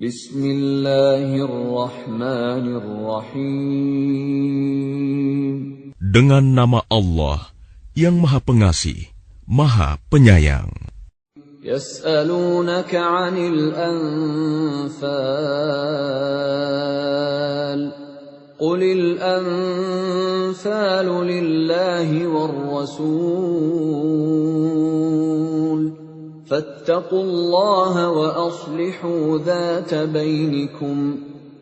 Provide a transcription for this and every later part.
Bismillahirrahmanirrahim. Dengan nama Allah yang Maha Pengasih, Maha Penyayang. Yas'alunaka 'anil anfal. Qulil anfalu lillahi war rasul. فاتقوا الله وأصلحوا ذات بينكم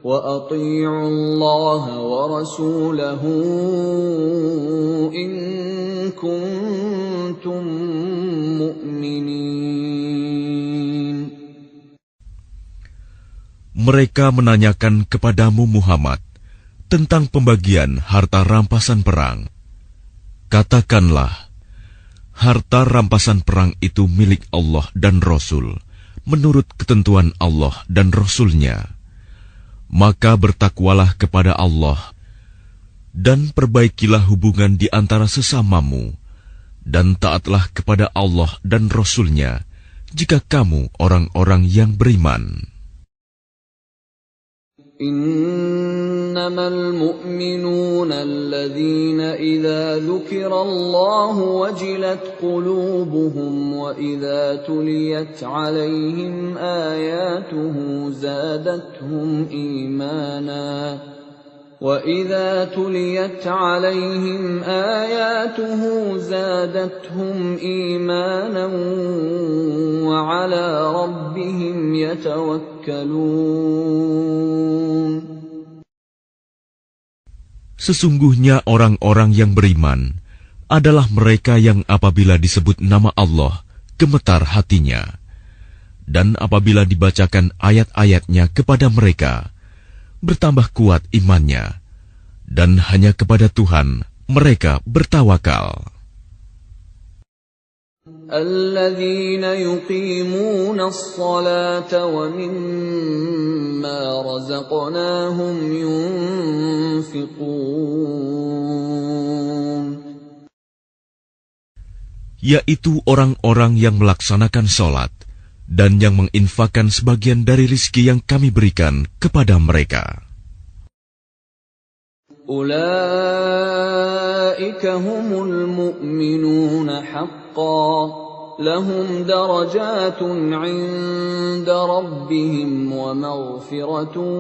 وأطيعوا الله ورسوله إن كنتم مؤمنين. Mereka menanyakan kepadamu Muhammad tentang pembagian harta rampasan perang. Katakanlah, harta rampasan perang itu milik Allah dan Rasul, menurut ketentuan Allah dan Rasul-Nya. Maka bertakwalah kepada Allah, dan perbaikilah hubungan di antara sesamamu, dan taatlah kepada Allah dan Rasul-Nya, jika kamu orang-orang yang beriman. إنما المؤمنون الذين إذا ذكر الله وجلت قلوبهم وإذا تليت عليهم آياته زادتهم إيمانا وعلى ربهم يتوكلون. Sesungguhnya orang-orang yang beriman adalah mereka yang apabila disebut nama Allah, gemetar hatinya. Dan apabila dibacakan ayat-ayatnya kepada mereka, bertambah kuat imannya, dan hanya kepada Tuhan mereka bertawakal. الذين يقيمون الصلاة ومما رزقناهم ينفقون. Yaitu orang-orang yang melaksanakan sholat dan yang menginfakkan sebagian dari rizki yang kami berikan kepada mereka. Ulaika humul mu'minuna haqqan, lahum darajatun 'inda rabbihim wa maghfiratun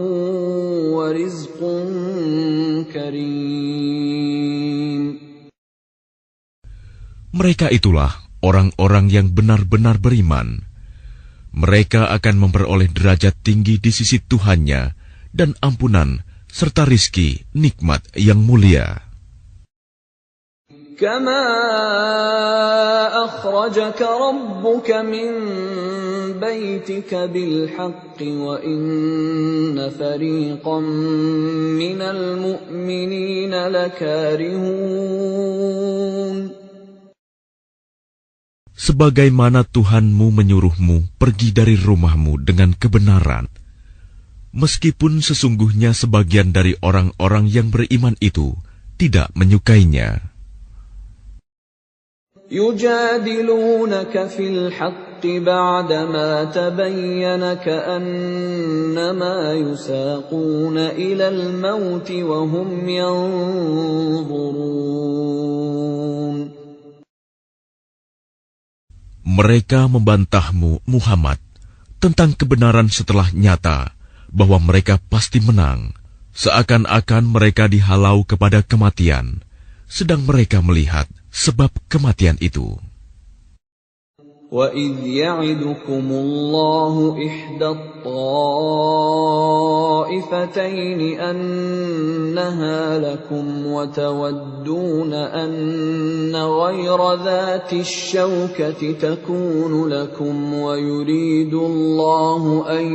wa rizqun karim. Mereka itulah orang-orang yang benar-benar beriman. Mereka akan memperoleh derajat tinggi di sisi Tuhannya dan ampunan serta rizki nikmat yang mulia. Kama akhrajaka rabbuka min baitika bil haqqi wa inna fariqan minal mu'minina lakarihun. Sebagaimana Tuhanmu menyuruhmu pergi dari rumahmu dengan kebenaran, meskipun sesungguhnya sebagian dari orang-orang yang beriman itu tidak menyukainya. Yujadilunaka fil haqqi ba'dama tabayyana ka'annama yusaquna ilal mauti wa hum yanzurun. Mereka membantahmu, Muhammad, tentang kebenaran setelah nyata bahwa mereka pasti menang, seakan-akan mereka dihalau kepada kematian, sedang mereka melihat sebab kematian itu. وَإِذْ يَعِدُكُمُ اللَّهُ إِحْدَى الطَّائِفَتَيْنِ أَنَّهَا لَكُمْ وَتَوَدُّونَ أَنَّ غَيْرَ ذَاتِ الشَّوْكَةِ تَكُونُ لَكُمْ وَيُرِيدُ اللَّهُ أَن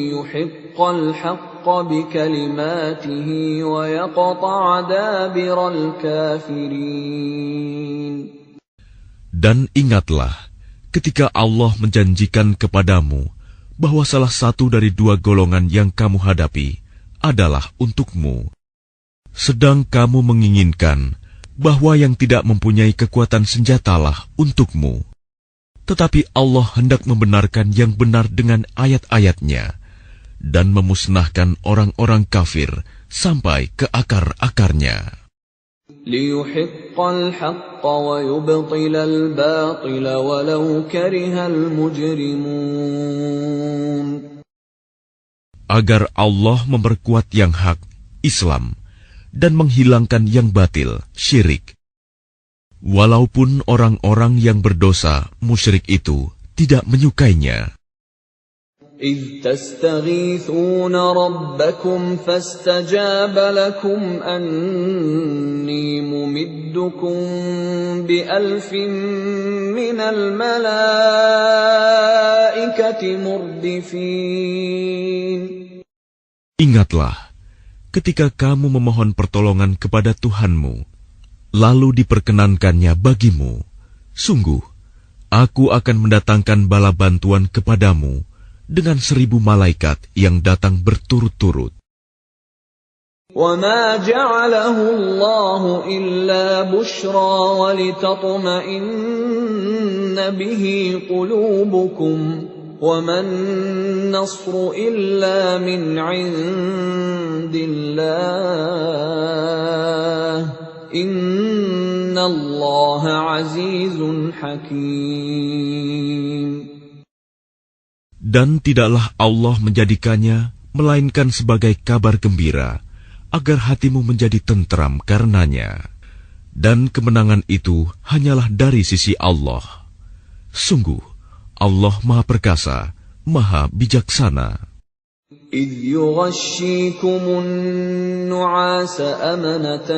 يُحِقَّ الْحَقَّ بِكَلِمَاتِهِ وَيَقْطَعَ دَابِرَ الْكَافِرِينَ. Dan ingatlah ketika Allah menjanjikan kepadamu bahwa salah satu dari dua golongan yang kamu hadapi adalah untukmu, sedang kamu menginginkan bahwa yang tidak mempunyai kekuatan senjatalah untukmu. Tetapi Allah hendak membenarkan yang benar dengan ayat-ayatnya, dan memusnahkan orang-orang kafir sampai ke akar-akarnya. لِيُحِقَّ الْحَقَّ وَيُبْطِلَ الْبَاطِلَ وَلَوْ كَرِهَ الْمُجْرِمُونَ. Agar Allah memperkuat yang hak, Islam, dan menghilangkan yang batil, syirik. Walaupun orang-orang yang berdosa, musyrik itu, tidak menyukainya. إِذْ تَسْتَغِيثُونَ رَبَّكُمْ فَاسْتَجَابَ لَكُمْ أَنِّي مُمِدُّكُمْ بِأَلْفٍ مِّنَ الْمَلَائِكَةِ مُرْدِفِينَ. Ingatlah, ketika kamu memohon pertolongan kepada Tuhanmu, lalu diperkenankannya bagimu, sungguh, aku akan mendatangkan bala bantuan kepadamu dengan 1000 malaikat yang datang berturut-turut. وَمَا جَعَلَهُ اللَّهُ إِلَّا بُشْرَى وَلِتَطْمَئِنَّ بِهِ قُلُوبُكُمْ وَمَا النَّصْرُ إِلَّا مِنْ عِندِ اللَّهِ إِنَّ اللَّهَ عَزِيزٌ حَكِيمٌ. Dan tidaklah Allah menjadikannya melainkan sebagai kabar gembira, agar hatimu menjadi tentram karenanya. Dan kemenangan itu hanyalah dari sisi Allah. Sungguh, Allah Maha Perkasa, Maha Bijaksana. إِذْ يُغَشِّيكُمُ النُّعَاسَ أَمَنَةً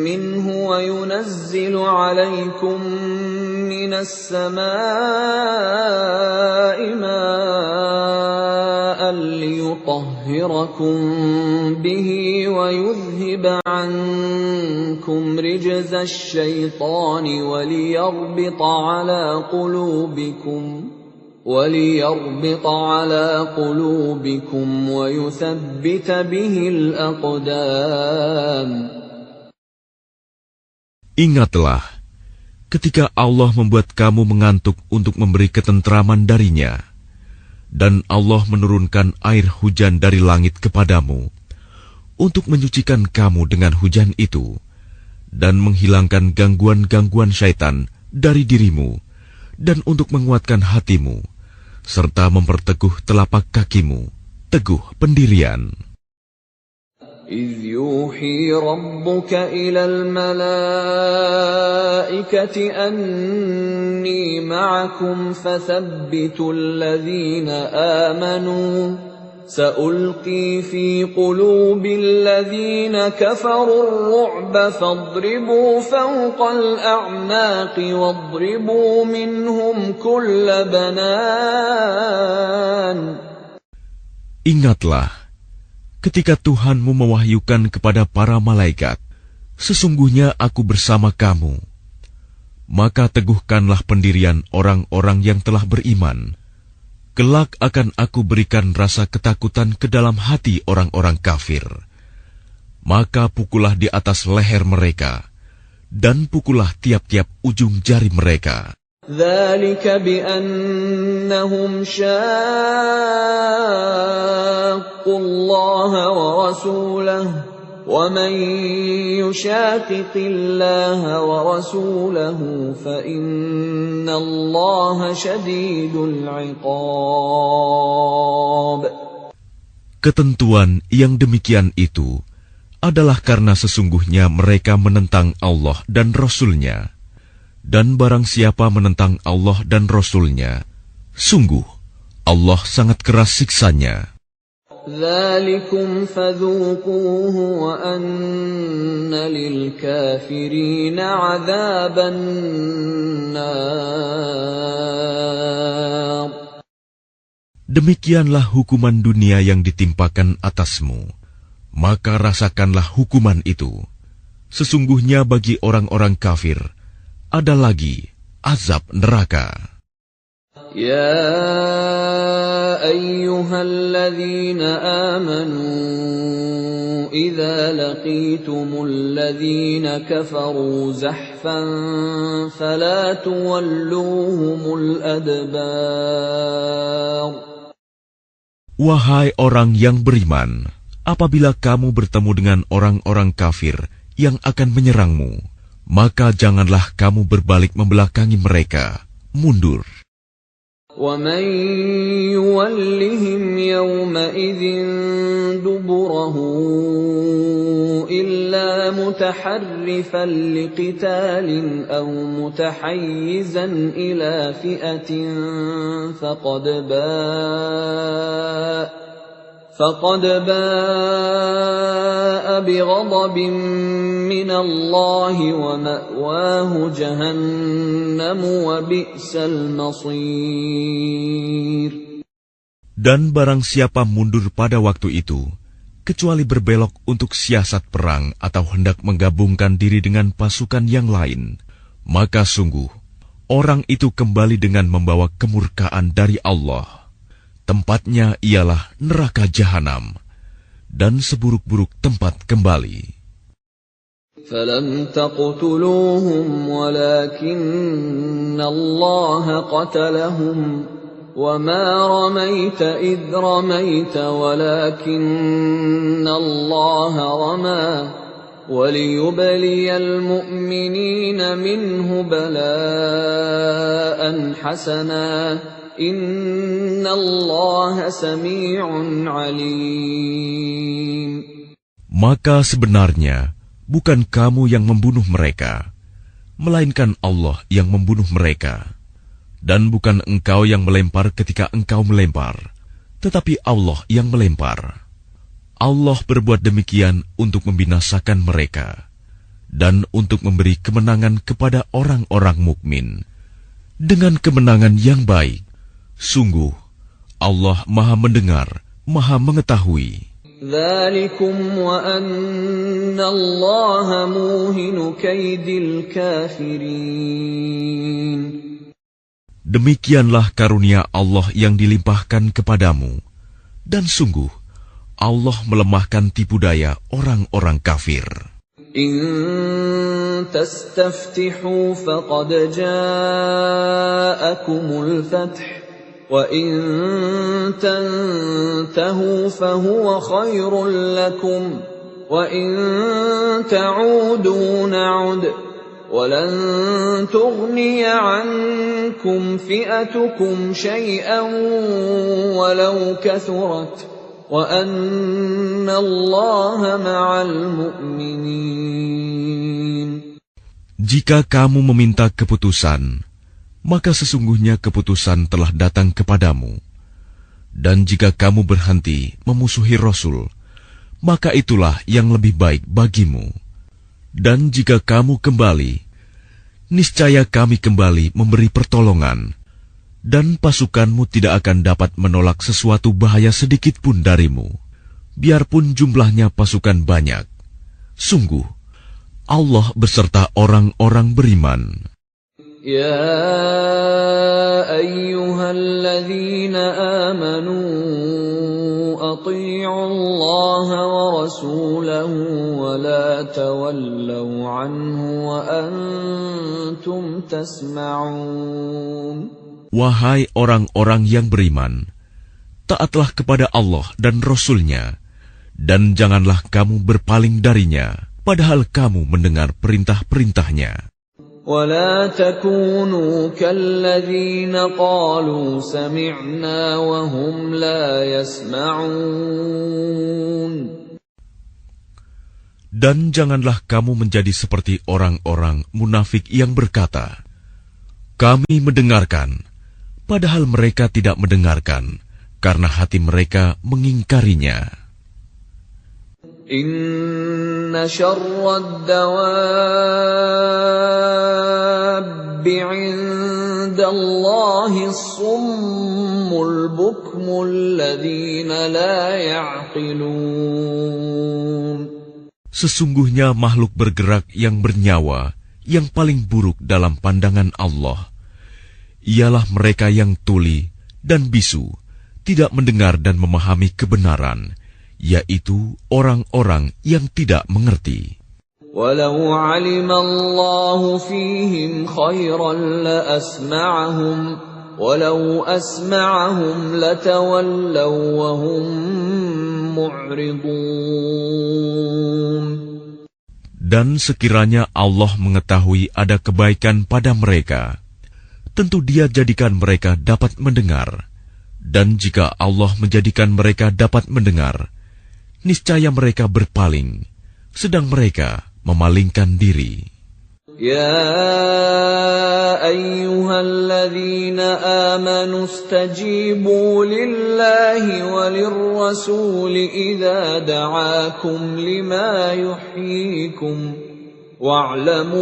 مِّنْهُ وَيُنَزِّلُ عَلَيْكُم مِّنَ السَّمَاءِ مَاءً لِّيُطَهِّرَكُم بِهِ وَيُذْهِبَ عَنكُمْ رِجْزَ الشَّيْطَانِ وَلِيَرْبِطَ عَلَى قُلُوبِكُمْ وَيُثَبِّتَ بِهِ الْأَقْدَامَ. Ingatlah, ketika Allah membuat kamu mengantuk untuk memberi ketentraman darinya, dan Allah menurunkan air hujan dari langit kepadamu, untuk menyucikan kamu dengan hujan itu, dan menghilangkan gangguan-gangguan syaitan dari dirimu, dan untuk menguatkan hatimu, serta memperteguh telapak kakimu, teguh pendirian. إِذْ يُوحِي رَبُّكَ إِلَى الْمَلَائِكَةِ أَنِّي مَعَكُمْ فَثَبِّتُوا الَّذِينَ آمَنُوا سَأُلْقِي فِي قُلُوبِ الَّذِينَ كَفَرُوا الرُّعْبَ فَاضْرِبُوا فَوْقَ الْأَعْنَاقِ وَاضْرِبُوا مِنْهُمْ كُلَّ بَنَانٍ. Ingatlah, ketika Tuhanmu mewahyukan kepada para malaikat, sesungguhnya aku bersama kamu. Maka teguhkanlah pendirian orang-orang yang telah beriman. Kelak akan aku berikan rasa ketakutan ke dalam hati orang-orang kafir. Maka pukullah di atas leher mereka, dan pukullah tiap-tiap ujung jari mereka. ذَلِكَ بِأَنَّهُمْ شَاقُّوا اللَّهَ وَرَسُولَهُ وَمَن يُشَاقِقِ اللَّهَ وَرَسُولَهُ فَإِنَّ اللَّهَ شَدِيدُ الْعِقَابِ. Ketentuan yang demikian itu adalah karena sesungguhnya mereka menentang Allah dan Rasul-Nya. Dan barang siapa menentang Allah dan Rasul-Nya, sungguh Allah sangat keras siksanya. ذَلِكُمْ فَذُوقُوهُ وَأَنَّ لِلْكَافِرِينَ عَذَابَ النَّارِ. Demikianlah hukuman dunia yang ditimpakan atasmu, maka rasakanlah hukuman itu. Sesungguhnya bagi orang-orang kafir ada lagi azab neraka. يا أيها الذين آمنوا إذا لقيتم الذين كفروا زحفا فلا تولوهم الأدبار. Wahai orang yang beriman, apabila kamu bertemu dengan orang-orang kafir yang akan menyerangmu, maka janganlah kamu berbalik membelakangi mereka, mundur. وَمَنْ يُوَلِّهِمْ يَوْمَئِذٍ دُبُرَهُ إِلَّا مُتَحَرِّفًا لِقِتَالٍ أَوْ مُتَحَيِّزًا إِلَى فِئَةٍ فَقَدْ بَاءَ بِغَضَبٍ مِّنَ اللَّهِ وَمَأْوَاهُ جَهَنَّمُ وَبِئْسَ الْمَصِيرُ. Dan barang siapa mundur pada waktu itu, kecuali berbelok untuk siasat perang atau hendak menggabungkan diri dengan pasukan yang lain, maka sungguh, orang itu kembali dengan membawa kemurkaan dari Allah. Tempatnya ialah neraka jahanam, dan seburuk-buruk tempat kembali. فَلَمْ تَقْتُلُوهُمْ وَلَكِنَّ اللَّهَ قَتَلَهُمْ وَمَا رَمَيْتَ إِذْ رَمَيْتَ وَلَكِنَّ اللَّهَ رَمَى وَلِيُبْلِيَ الْمُؤْمِنِينَ مِنْهُ بَلَاءً حَسَنًا إِنَّ اللَّهَ سَمِيعٌ عَلِيمٌ. Maka sebenarnya bukan kamu yang membunuh mereka, melainkan Allah yang membunuh mereka. Dan bukan engkau yang melempar ketika engkau melempar, tetapi Allah yang melempar. Allah berbuat demikian untuk membinasakan mereka dan untuk memberi kemenangan kepada orang-orang mukmin dengan kemenangan yang baik. Sungguh, Allah Maha Mendengar, Maha Mengetahui. ذَلِكُمْ وَأَنَّ اللَّهَ مُوهِنُ كَيْدِ الْكَافِرِينَ. Demikianlah karunia Allah yang dilimpahkan kepadamu, dan sungguh Allah melemahkan tipu daya orang-orang kafir. إِن تَسْتَفْتِحُوا فَقَدْ جَاءَكُمُ الْفَتْحُ وَإِن تَنْتَهُوا فَهُوَ خَيْرٌ لَكُمْ وَإِن تَعُودُوا نَعُدْ وَلَنْ تُغْنِيَ عَنْكُمْ فِئَتُكُمْ شَيْئًا وَلَوْ كَثُرَتْ وَأَنَّ اللَّهَ مَعَ الْمُؤْمِنِينَ. Jika kamu meminta keputusan, maka sesungguhnya keputusan telah datang kepadamu. Dan jika kamu berhenti memusuhi Rasul, maka itulah yang lebih baik bagimu. Dan jika kamu kembali, niscaya kami kembali memberi pertolongan, dan pasukanmu tidak akan dapat menolak sesuatu bahaya sedikit pun darimu, biarpun jumlahnya pasukan banyak. Sungguh, Allah beserta orang-orang beriman. يا أيها الذين آمنوا أطيعوا الله ورسوله ولا تولوا عنه وأنتم تسمعون. Wahai orang-orang yang beriman, taatlah kepada Allah dan Rasul-Nya, dan janganlah kamu berpaling darinya, padahal kamu mendengar perintah-perintahnya. ولا تكونوا كالذين قالوا سمعنا وهم لا يسمعون. Dan janganlah kamu menjadi seperti orang-orang munafik yang berkata, kami mendengarkan, padahal mereka tidak mendengarkan, karena hati mereka mengingkarinya. Inna syarrad dawabbi 'indallahi as-summul bukmul ladzina la ya'qilun. Sesungguhnya makhluk bergerak yang bernyawa yang paling buruk dalam pandangan Allah ialah mereka yang tuli dan bisu, tidak mendengar dan memahami kebenaran, yaitu orang-orang yang tidak mengerti. Walau 'alima Allahu fihim khairan la asma'ahum ولو أسمعهم لتولوا وهم معرضون. Dan sekiranya Allah mengetahui ada kebaikan pada mereka, tentu Dia jadikan mereka dapat mendengar. Dan jika Allah menjadikan mereka dapat mendengar, niscaya mereka berpaling, sedang mereka memalingkan diri. يا أيها الذين آمنوا استجيبوا لله وللرسول إذا دعاكم لما يحييكم واعلموا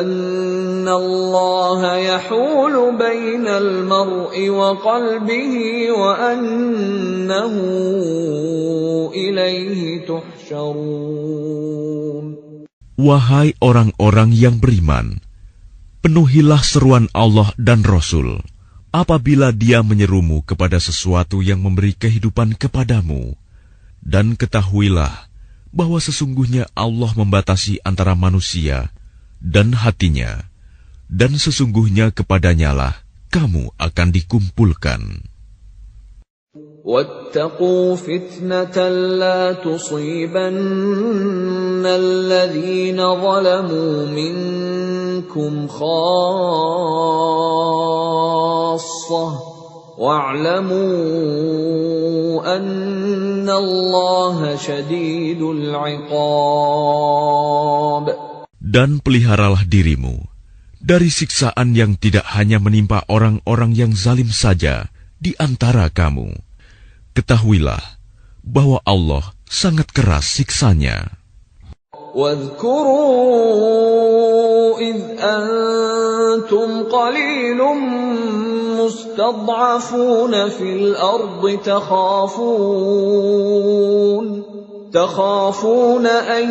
أن الله يحول بين المرء وقلبه وأنه إليه تحشرون. Wahai orang-orang yang beriman, penuhilah seruan Allah dan Rasul apabila Dia menyerumu kepada sesuatu yang memberi kehidupan kepadamu. Dan ketahuilah bahwa sesungguhnya Allah membatasi antara manusia dan hatinya, dan sesungguhnya kepadanyalah kamu akan dikumpulkan. واتقوا فتنة لا تصيبن الذين ظلموا منكم خاصة واعلموا أن الله شديد العقاب. Dan peliharalah dirimu dari siksaan yang tidak hanya menimpa orang-orang yang zalim saja di antara kamu. Ketahuilah bahwa Allah sangat keras siksanya. واذكروا إذ أنتم قليل مستضعفون في الأرض تخافون أن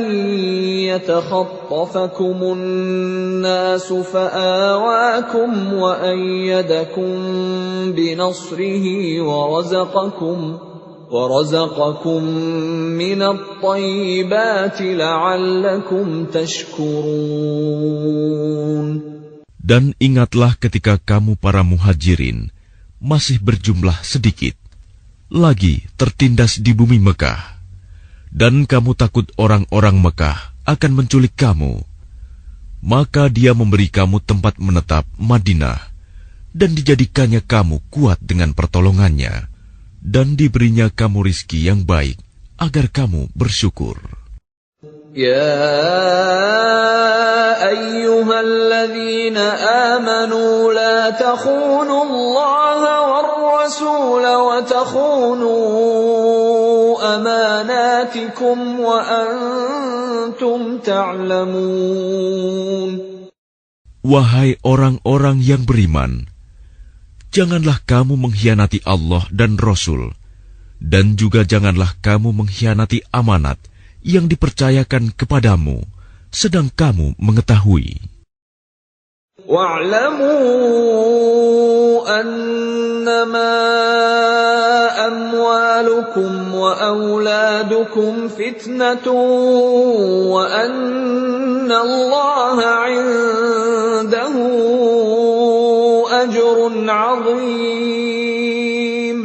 يتخطفكم الناس فآواكم وأيدكم بنصره ورزقكم من الطيبات لعلكم تشكرون. Dan ingatlah ketika kamu para muhajirin masih berjumlah sedikit, lagi tertindas di bumi Mekah, dan kamu takut orang-orang Mekah akan menculik kamu, maka Dia memberi kamu tempat menetap Madinah, dan dijadikannya kamu kuat dengan pertolongannya, dan diberinya kamu rizki yang baik, agar kamu bersyukur. يا أيها الذين آمنوا لا تخونوا الله والرسول وتخونوا أماناتكم وأنتم تعلمون. Wahai orang-orang yang beriman, janganlah kamu mengkhianati Allah dan Rasul, dan juga janganlah kamu mengkhianati amanat yang dipercayakan kepadamu, sedang kamu mengetahui. وَاعْلَمُوا أَنَّمَا أَمْوَالُكُمْ وَأَوْلَادُكُمْ فِتْنَةٌ وَأَنَّ اللَّهَ عِندَهُ أَجْرٌ عَظِيمٌ.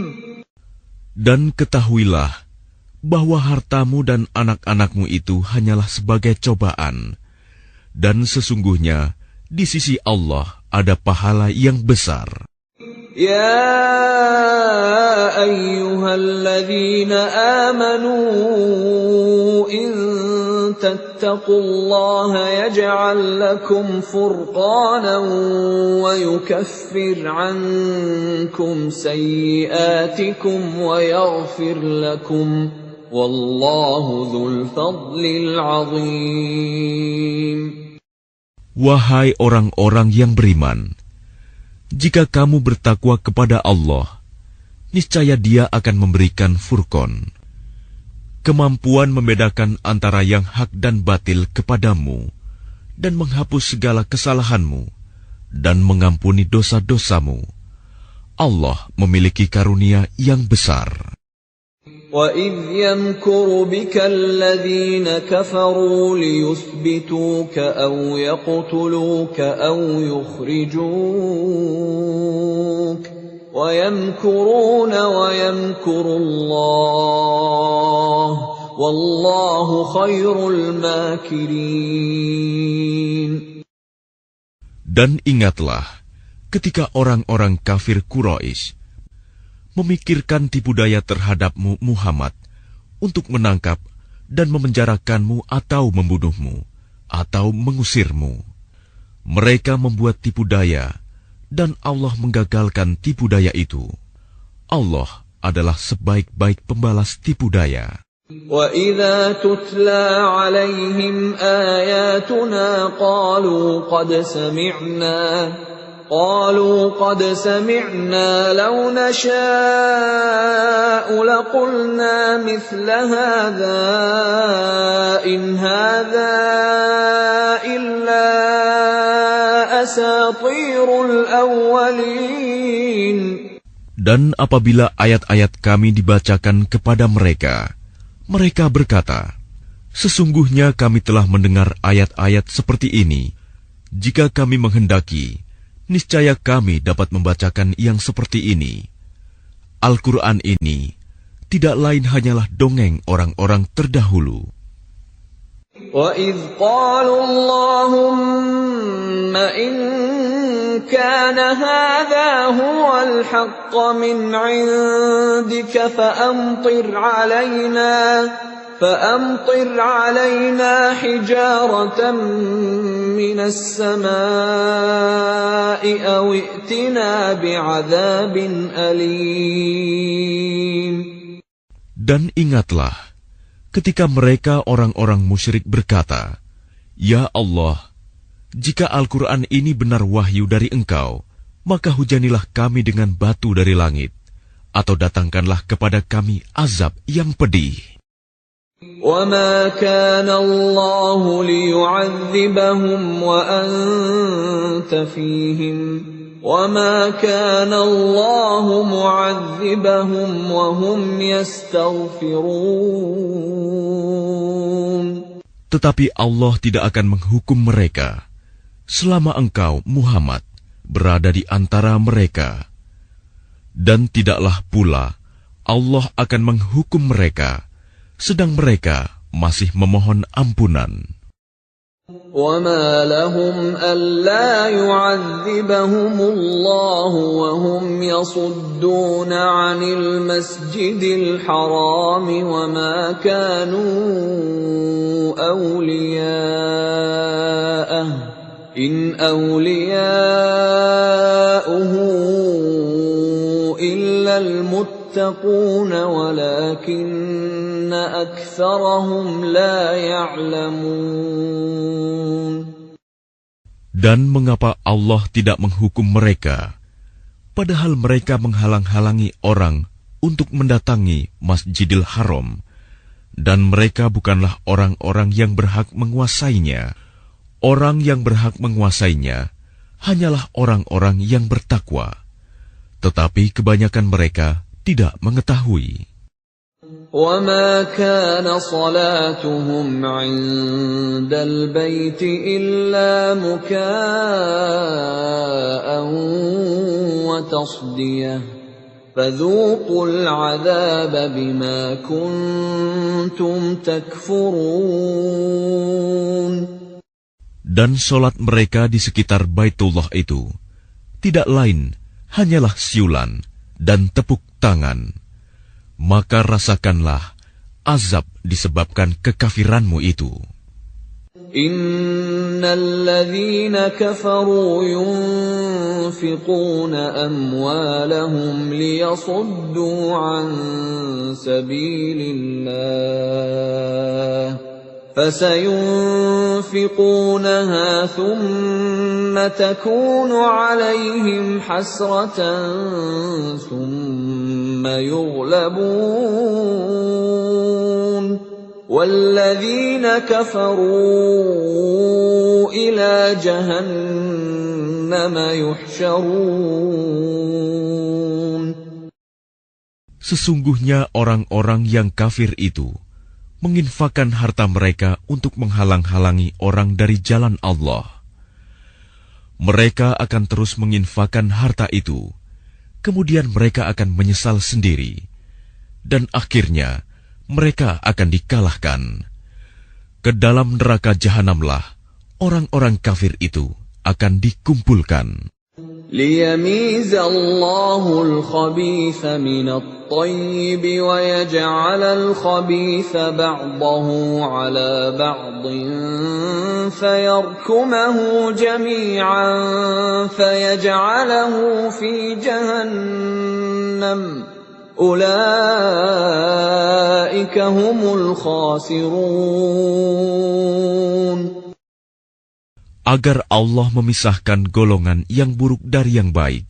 Dan ketahuilah bahwa hartamu dan anak-anakmu itu hanyalah sebagai cobaan, dan sesungguhnya di sisi Allah ada pahala yang besar. Ya ayyuhalladzina amanu in tattaqullaha yaj'al lakum furqanan wa yukaffir 'ankum sayyi'atikum wa yaghfir lakum. Wallahu dzul fadlil 'azim. Wahai orang-orang yang beriman, jika kamu bertakwa kepada Allah, niscaya Dia akan memberikan furqan, kemampuan membedakan antara yang hak dan batil kepadamu, dan menghapus segala kesalahanmu, dan mengampuni dosa-dosamu. Allah memiliki karunia yang besar. وَإِذْ يَمْكُرُ بِكَ الَّذِينَ كَفَرُوا لِيُثْبِتُوكَ أَوْ يَقْتُلُوكَ أَوْ يُخْرِجُوكَ وَيَمْكُرُونَ وَيَمْكُرُ اللَّهُ وَاللَّهُ خَيْرُ الْمَاكِرِينَ. Dan ingatlah ketika orang-orang kafir Quraisy memikirkan tipu daya terhadapmu Muhammad untuk menangkap dan memenjarakanmu atau membunuhmu atau mengusirmu. Mereka membuat tipu daya dan Allah menggagalkan tipu daya itu. Allah adalah sebaik-baik pembalas tipu daya. وَإِذَا تُتْلَى عَلَيْهِمْ آيَاتُنَا قالوا قد سمعنا لو نشاء لقلنا مثل هذا إن هذا إلا أساطير الأولين. Dan apabila ayat-ayat kami dibacakan kepada mereka, mereka berkata, sesungguhnya kami telah mendengar ayat-ayat seperti ini. Jika kami menghendaki, niscaya kami dapat membacakan yang seperti ini. Al-Quran ini tidak lain hanyalah dongeng orang-orang terdahulu. وَإِذْ قَالُوا اللَّهُمَّ إِنْ كَانَ هَذَا هُوَ الْحَقَّ مِنْ عِنْدِكَ فَأَمْطِرْ عَلَيْنَا حِجَارَةً مِنَ السَّمَاءِ أَوْ ائْتِنَا بِعَذَابٍ أَلِيمٍ. Dan ingatlah ketika mereka orang-orang musyrik berkata, Ya Allah, jika Al-Quran ini benar wahyu dari Engkau, maka hujanilah kami dengan batu dari langit, atau datangkanlah kepada kami azab yang pedih. وَمَا كَانَ اللَّهُ لِيُعَذِّبَهُمْ وَأَنْتَ فِيهِمْ وَمَا كَانَ اللَّهُ مُعَذِّبَهُمْ وَهُمْ يَسْتَغْفِرُونَ. Tetapi Allah tidak akan menghukum mereka selama engkau, Muhammad, berada di antara mereka. Dan tidaklah pula Allah akan menghukum mereka sedang mereka masih memohon ampunan. وَمَا لَهُمْ أَلَّا يُعَذِّبَهُمُ اللَّهُ وَهُمْ يَصُدُّونَ عَنِ الْمَسْجِدِ الْحَرَامِ وَمَا كَانُوا أَوْلِيَاءَهُ إِنْ أَوْلِيَاؤُهُ إِلَّا الْمُتَّقُونَ وَلَكِنَّ أَكْثَرَهُمْ لَا يَعْلَمُونَ. Dan mengapa Allah tidak menghukum mereka, padahal mereka menghalang-halangi orang untuk mendatangi Masjidil Haram, dan mereka bukanlah orang-orang yang berhak menguasainya. Orang yang berhak menguasainya hanyalah orang-orang yang bertakwa, tetapi kebanyakan mereka tidak mengetahui. وَمَا كَانَ صَلَاتُهُمْ عِندَ الْبَيْتِ إِلَّا مُكَاءً وَتَصْدِيَةً فَذُوقُوا الْعَذَابَ بِمَا كُنتُمْ تَكْفُرُونَ. Dan solat mereka di sekitar Baitullah itu tidak lain hanyalah siulan dan tepuk tangan. Maka rasakanlah azab disebabkan kekafiranmu itu. Innal ladzina kafaru yunfiquna amwalahum liyasuddu an sabilillah فسينفقونها ثم تكون عليهم حسرة ثم يغلبون والذين كفروا إلى جهنم يحشرون. Sesungguhnya orang-orang yang kafir itu menginfakkan harta mereka untuk menghalang-halangi orang dari jalan Allah. Mereka akan terus menginfakkan harta itu, kemudian mereka akan menyesal sendiri, dan akhirnya mereka akan dikalahkan. Ke dalam neraka jahanamlah orang-orang kafir itu akan dikumpulkan. ليميز الله الخبيث من الطيب ويجعل الخبيث بعضه على بعض فيركمه جميعا فيجعله في جهنم أولئك هم الخاسرون. Agar Allah memisahkan golongan yang buruk dari yang baik,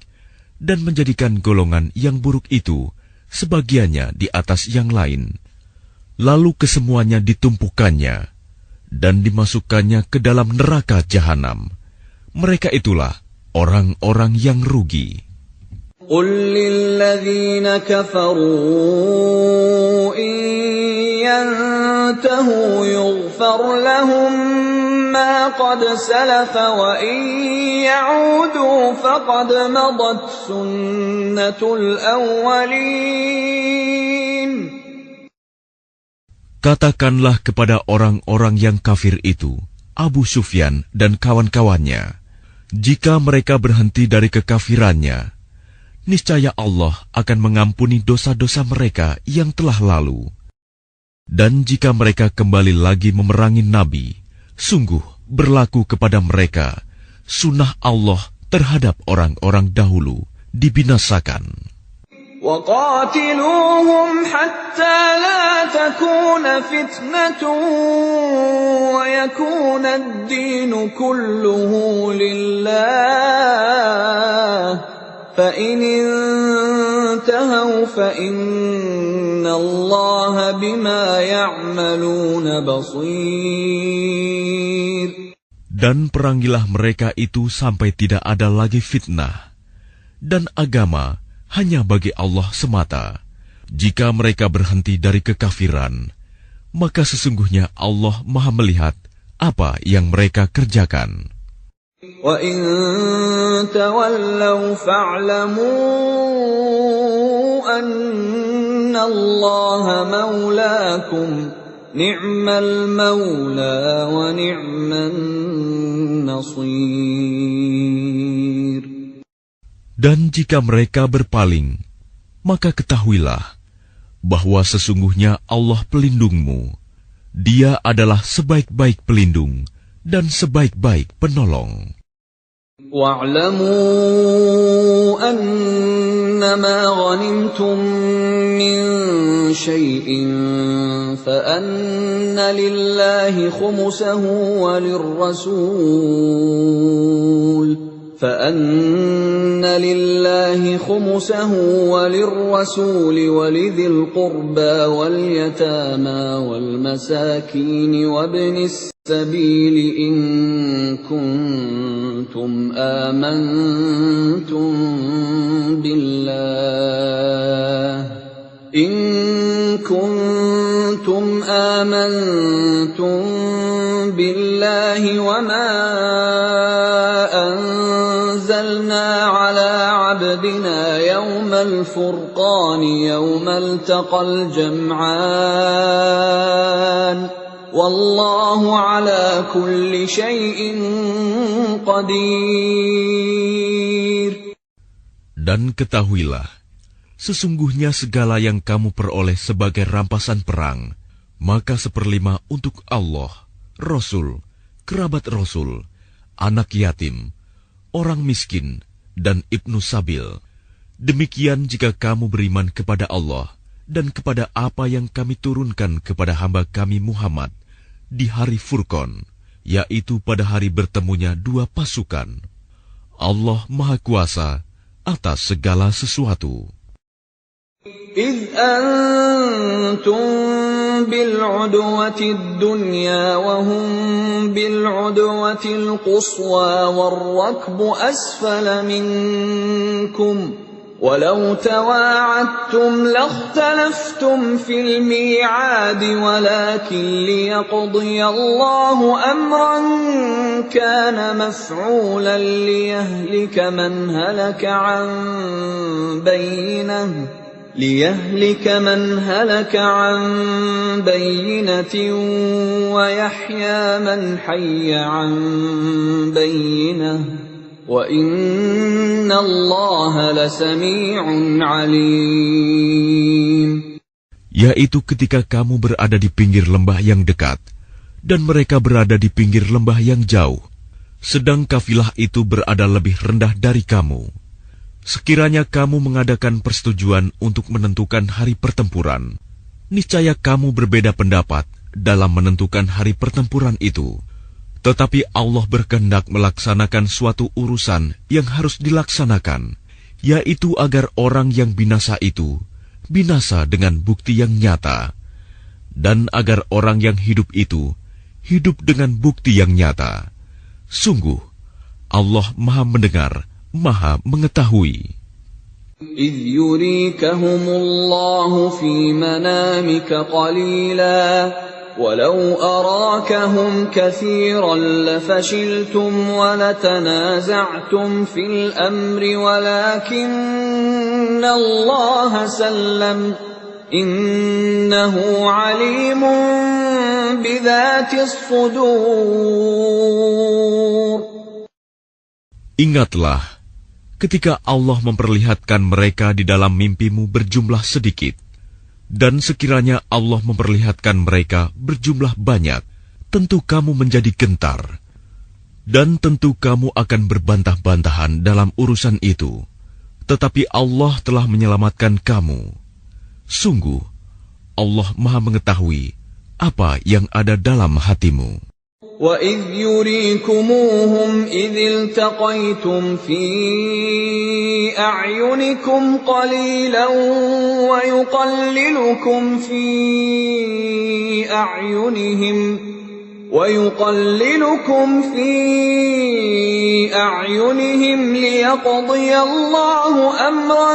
dan menjadikan golongan yang buruk itu sebagiannya di atas yang lain. Lalu kesemuanya ditumpukannya, dan dimasukkannya ke dalam neraka jahanam. Mereka itulah orang-orang yang rugi. قل للذين كفروا إن ينتهوا يغفر لهم ما قد سلف وإن يعودوا فقد مضت سنة الأولين. Katakanlah kepada orang-orang yang kafir itu, Abu Sufyan dan kawan-kawannya, jika mereka berhenti dari kekafirannya, niscaya Allah akan mengampuni dosa-dosa mereka yang telah lalu. Dan jika mereka kembali lagi memerangi Nabi, sungguh berlaku kepada mereka sunnah Allah terhadap orang-orang dahulu dibinasakan. وَقَاتِلُوهُمْ حَتَّى لَا تَكُونَ فِتْنَةٌ وَيَكُونَ الدِّينُ كُلُّهُ لِلَّهِ فَإِنِ انتهوا فَإِنَّ اللَّهَ بِمَا يَعْمَلُونَ بَصِيرٌ. Dan perangilah mereka itu sampai tidak ada lagi fitnah, dan agama hanya bagi Allah semata. Jika mereka berhenti dari kekafiran, maka sesungguhnya Allah Maha melihat apa yang mereka kerjakan. وَإِن تَوَلَّوْا فَاعْلَمُوا أَنَّ اللَّهَ مَوْلَاكُمْ نِعْمَ الْمَوْلَى وَنِعْمَ النَّصِيرُ. Dan jika mereka berpaling, maka ketahuilah bahwa sesungguhnya Allah pelindungmu. Dia adalah sebaik-baik pelindung dan sebaik-baik penolong. وَاعْلَمُوا أَنَّمَا غَنِمْتُم مِّن شَيْءٍ فَأَنَّ لِلَّهِ خُمُسَهُ وَلِلرَّسُولِ وَلِذِي الْقُرْبَى وَالْيَتَامَى وَالْمَسَاكِينِ وَابْنِ السَّبِيلِ إِن كُنتُمْ آمنتم بالله وما أنزلنا على عبدنا يوم الفرقان يوم التقى الجمعان والله على كل شيء قدير. Dan ketahuilah, sesungguhnya segala yang kamu peroleh sebagai rampasan perang, maka 1/5 untuk Allah, Rasul, kerabat Rasul, anak yatim, orang miskin, dan ibnu sabil. Demikian jika kamu beriman kepada Allah dan kepada apa yang kami turunkan kepada hamba kami Muhammad di hari Furqan, yaitu pada hari bertemunya dua pasukan. Allah Maha Kuasa atas segala sesuatu. إِذْ أَنْتُمْ بِالْعُدْوَةِ الدُّنْيَا وَهُمْ بِالْعُدْوَةِ الْقُصْوَى وَالرَّكْبُ أَسْفَلَ مِنْكُمْ ولو تواعدتم لاختلفتم في الميعاد ولكن ليقضي الله أمرا كان مفعولا ليهلك من هلك عن بينة ويحيى من حي عن بينة وَإِنَّ اللَّهَ لَسَمِيعٌ عَلِيمٌ. Yaitu ketika kamu berada di pinggir lembah yang dekat, dan mereka berada di pinggir lembah yang jauh, sedang kafilah itu berada lebih rendah dari kamu. Sekiranya kamu mengadakan persetujuan untuk menentukan hari pertempuran, niscaya kamu berbeda pendapat dalam menentukan hari pertempuran itu. Tetapi Allah berkehendak melaksanakan suatu urusan yang harus dilaksanakan, yaitu agar orang yang binasa itu binasa dengan bukti yang nyata, dan agar orang yang hidup itu hidup dengan bukti yang nyata. Sungguh, Allah Maha Mendengar, Maha Mengetahui. إِذْ يُرِيكَهُمُ اللَّهُ فِي مَنَامِكَ قَلِيلًا وَلَوْ أَرَاكَهُمْ كَثِيرًا لَفَشِلْتُمْ وَلَتَنَازَعْتُمْ فِي الْأَمْرِ وَلَكِنَّ اللَّهَ سَلَّمَ إِنَّهُ عَلِيمٌ بِذَاتِ الصُّدُورِ. Ingatlah ketika Allah memperlihatkan mereka di dalam mimpimu berjumlah sedikit. Dan sekiranya Allah memperlihatkan mereka berjumlah banyak, tentu kamu menjadi gentar. Dan tentu kamu akan berbantah-bantahan dalam urusan itu. Tetapi Allah telah menyelamatkan kamu. Sungguh, Allah Maha Mengetahui apa yang ada dalam hatimu. وَإِذْ يُرِيكُمُوهُمْ إِذِ الْتَقَيْتُمْ فِي أَعْيُنِكُمْ قَلِيلًا وَيُقَلِّلُكُمْ فِي أَعْيُنِهِمْ لِيَقْضِيَ اللَّهُ أَمْرًا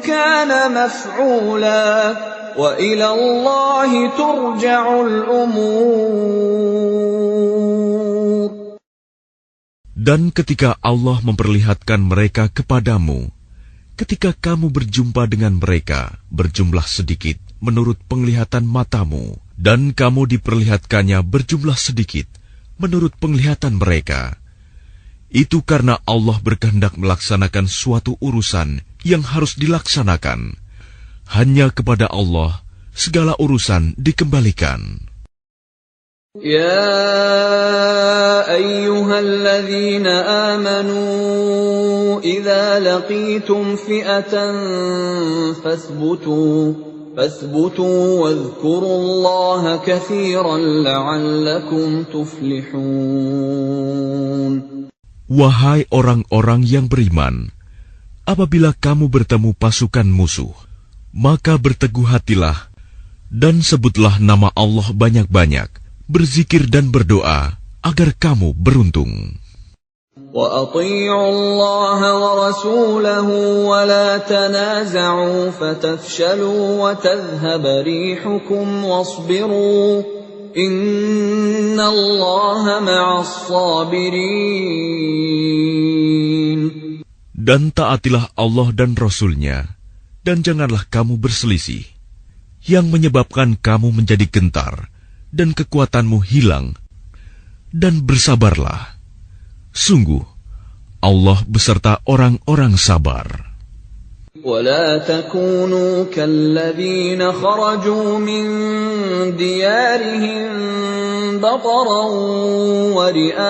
كَانَ مَفْعُولًا وَإِلَى اللَّهِ تُرْجَعُ الْأُمُورُ. Dan ketika Allah memperlihatkan mereka kepadamu, ketika kamu berjumpa dengan mereka berjumlah sedikit menurut penglihatan matamu, dan kamu diperlihatkannya berjumlah sedikit menurut penglihatan mereka, itu karena Allah berkehendak melaksanakan suatu urusan yang harus dilaksanakan. Hanya kepada Allah segala urusan dikembalikan. يا أيها الذين آمنوا إذا لقيتم فئة فاثبتوا واذكروا الله كثيرا لعلكم تفلحون. Wahai orang-orang yang beriman, apabila kamu bertemu pasukan musuh, maka berteguh hatilah dan sebutlah nama Allah banyak-banyak, berzikir dan berdoa agar kamu beruntung. وَأَطِيعُوا اللَّهَ وَرَسُولَهُ وَلَا تَنَازَعُوا فَتَفْشَلُوا وَتَذْهَبَ رِيحُكُمْ وَاصْبِرُوا إِنَّ اللَّهَ مَعَ الصَّابِرِينَ. Dan taatilah Allah dan Rasul-Nya, dan janganlah kamu berselisih, yang menyebabkan kamu menjadi gentar, dan kekuatanmu hilang, dan bersabarlah. Sungguh, Allah beserta orang-orang sabar. وَلَا تَكُونُوا كَالَّذِينَ خَرَجُوا مِنْ دِيَارِهِمْ بَطَرًا وَرِئَاءَ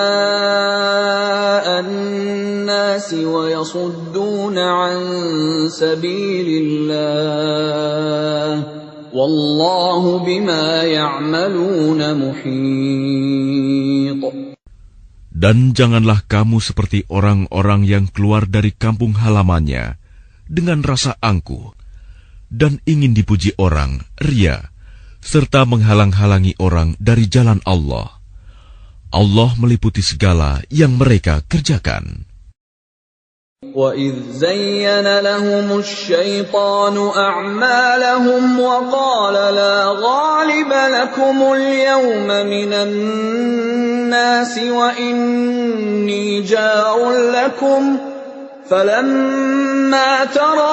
النَّاسِ وَيَصُدُّونَ عَنْ سَبِيلِ اللَّهِ وَاللَّهُ بِمَا يَعْمَلُونَ مُحِيطٌ. Dan janganlah kamu seperti orang-orang yang keluar dari kampung halamannya dengan rasa angkuh dan ingin dipuji orang, ria, serta menghalang-halangi orang dari jalan Allah. Allah meliputi segala yang mereka kerjakan. وَإِذْ زَيَّنَ لَهُمُ الشَّيْطَانُ أَعْمَالَهُمْ وَقَالَ لَا غَالِبَ لَكُمُ الْيَوْمَ مِنَ النَّاسِ وَإِنِّي جَارٌ لَكُمْ فَلَمَّا تَرَاءَتِ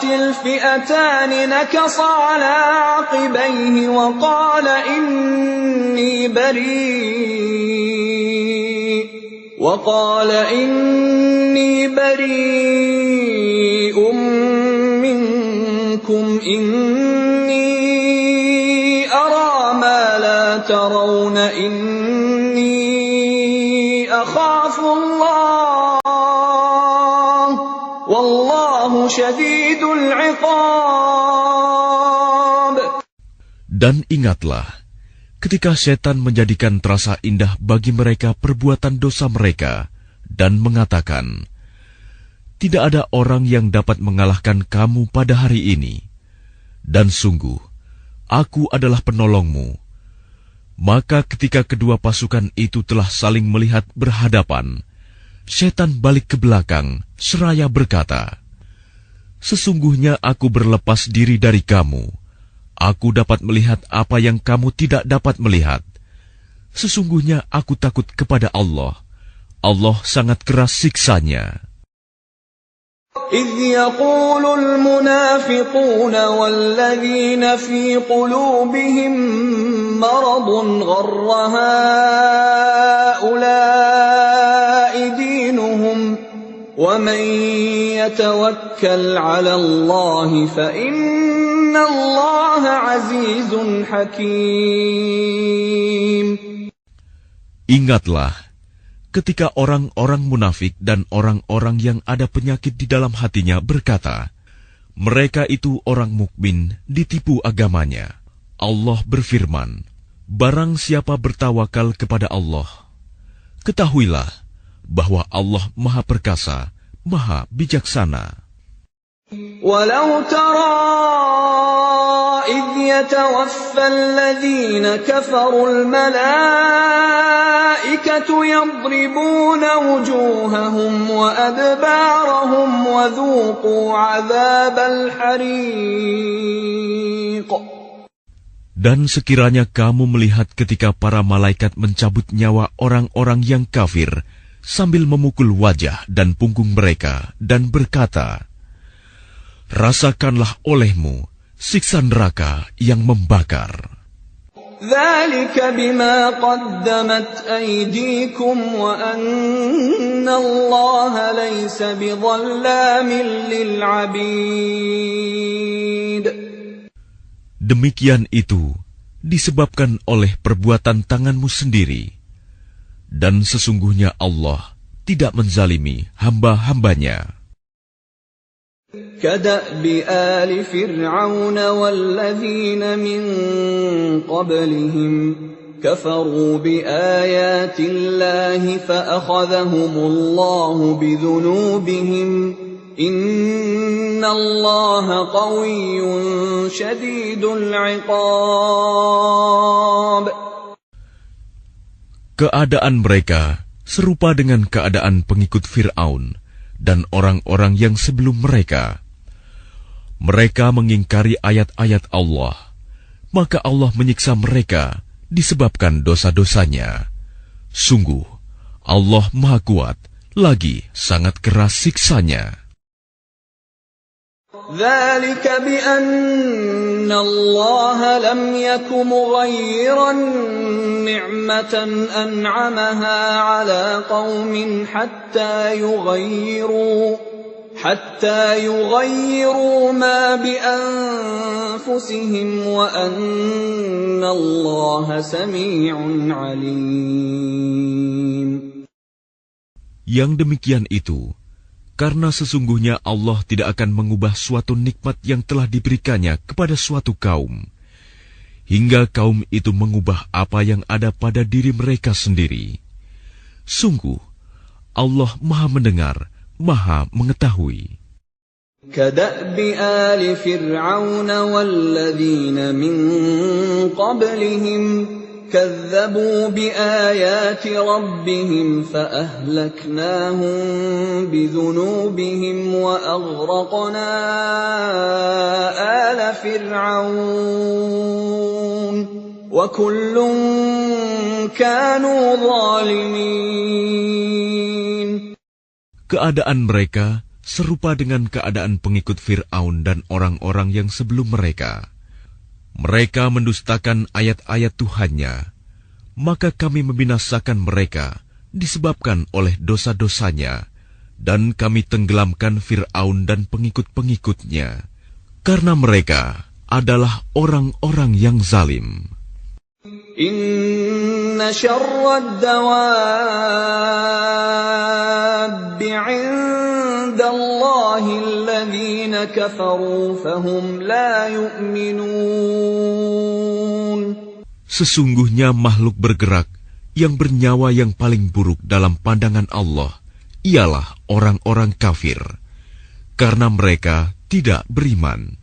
الْفِئَتَانِ نَكَصَ عَلَى عَقِبَيْهِ وَقَالَ إِنِّي بَرِيءٌ مِّنكُمْ إِنِّي أَرَىٰ مَا لَا تَرَوْنَ إِنِّي أَخَافُ اللَّهَ وَاللَّهُ شَدِيدُ الْعِقَابِ. Dan ingatlah, ketika setan menjadikan terasa indah bagi mereka perbuatan dosa mereka dan mengatakan, tidak ada orang yang dapat mengalahkan kamu pada hari ini. Dan sungguh, aku adalah penolongmu. Maka ketika kedua pasukan itu telah saling melihat berhadapan, setan balik ke belakang seraya berkata, sesungguhnya aku berlepas diri dari kamu. Aku dapat melihat apa yang kamu tidak dapat melihat. Sesungguhnya aku takut kepada Allah. Allah sangat keras siksanya. إِذْ يَقُولُ الْمُنَافِقُونَ وَالَّذِينَ فِي قُلُوبِهِم مَّرَضٌ غَرَّ هَٰؤُلَاءِ دِينُهُمْ وَمَن يَتَوَكَّلْ عَلَى اللَّهِ فَإِنَّ اللَّهَ عَزِيزٌ حَكِيمٌ. Ingatlah, ketika orang-orang munafik dan orang-orang yang ada penyakit di dalam hatinya berkata, mereka itu orang mukmin ditipu agamanya. Allah berfirman, barang siapa bertawakal kepada Allah, ketahuilah bahwa Allah Maha Perkasa, Maha Bijaksana. وَلَوْ تَرَىٰ إِذْ يَتَوَفَّى الَّذِينَ كَفَرُوا الْمَلَائِكَةُ يَضْرِبُونَ وُجُوهَهُمْ وَأَدْبَارَهُمْ وَذُوقُوا عَذَابَ الْحَرِيقِ. Dan sekiranya kamu melihat ketika para malaikat mencabut nyawa orang-orang yang kafir sambil memukul wajah dan punggung mereka dan berkata, rasakanlah olehmu siksa neraka yang membakar. ذَلِكَ بِمَا قَدَّمَتْ أَيْدِيكُمْ وَأَنَّ اللَّهَ لَيْسَ بِظَلَّامٍ لِلْعَبِيدِ. Demikian itu disebabkan oleh perbuatan tanganmu sendiri. Dan sesungguhnya Allah tidak menzalimi hamba-hambanya. كَدَأْبِ آلِ فِرْعَوْنَ وَالَّذِينَ مِن قَبْلِهِمْ كَفَرُوا بِآيَاتِ اللَّهِ فَأَخَذَهُمُ اللَّهُ بِذُنُوبِهِمْ إِنَّ اللَّهَ قَوِيٌّ شَدِيدُ الْعِقَابِ. Keadaan mereka serupa dengan keadaan pengikut Fir'aun dan orang-orang yang sebelum mereka. Mereka mengingkari ayat-ayat Allah, maka Allah menyiksa mereka disebabkan dosa-dosanya. Sungguh, Allah Maha Kuat, lagi sangat keras siksanya. ذَلِكَ بِأَنَّ اللَّهَ لَمْ يَكُ مُغَيِّرًا نِعْمَةً أَنْعَمَهَا عَلَى قَوْمٍ حَتَّى يُغَيِّرُوا مَا بِأَنفُسِهِمْ وَأَنَّ اللَّهَ سَمِيعٌ عَلِيمٌ. Yang demikian itu karena sesungguhnya Allah tidak akan mengubah suatu nikmat yang telah diberikannya kepada suatu kaum, hingga kaum itu mengubah apa yang ada pada diri mereka sendiri. Sungguh, Allah Maha Mendengar, Maha Mengetahui. كَدَأْبِ آلِ فِرْعَوْنَ وَالَّذِينَ مِن قَبْلِهِمْ كذبوا بآيات ربهم فأهلكناهم بذنوبهم وأغرقنا آل فرعون وكل كانوا ظالمين. Keadaan mereka serupa dengan keadaan pengikut Fir'aun dan orang-orang yang sebelum mereka. Mereka mendustakan ayat-ayat Tuhannya, maka kami membinasakan mereka disebabkan oleh dosa-dosanya, dan kami tenggelamkan Fir'aun dan pengikut-pengikutnya, karena mereka adalah orang-orang yang zalim. Inna syarrad dawabbi 'indallahi alladhina kafaru fahum la yu'minun. Sesungguhnya makhluk bergerak yang bernyawa yang paling buruk dalam pandangan Allah ialah orang-orang kafir, karena mereka tidak beriman.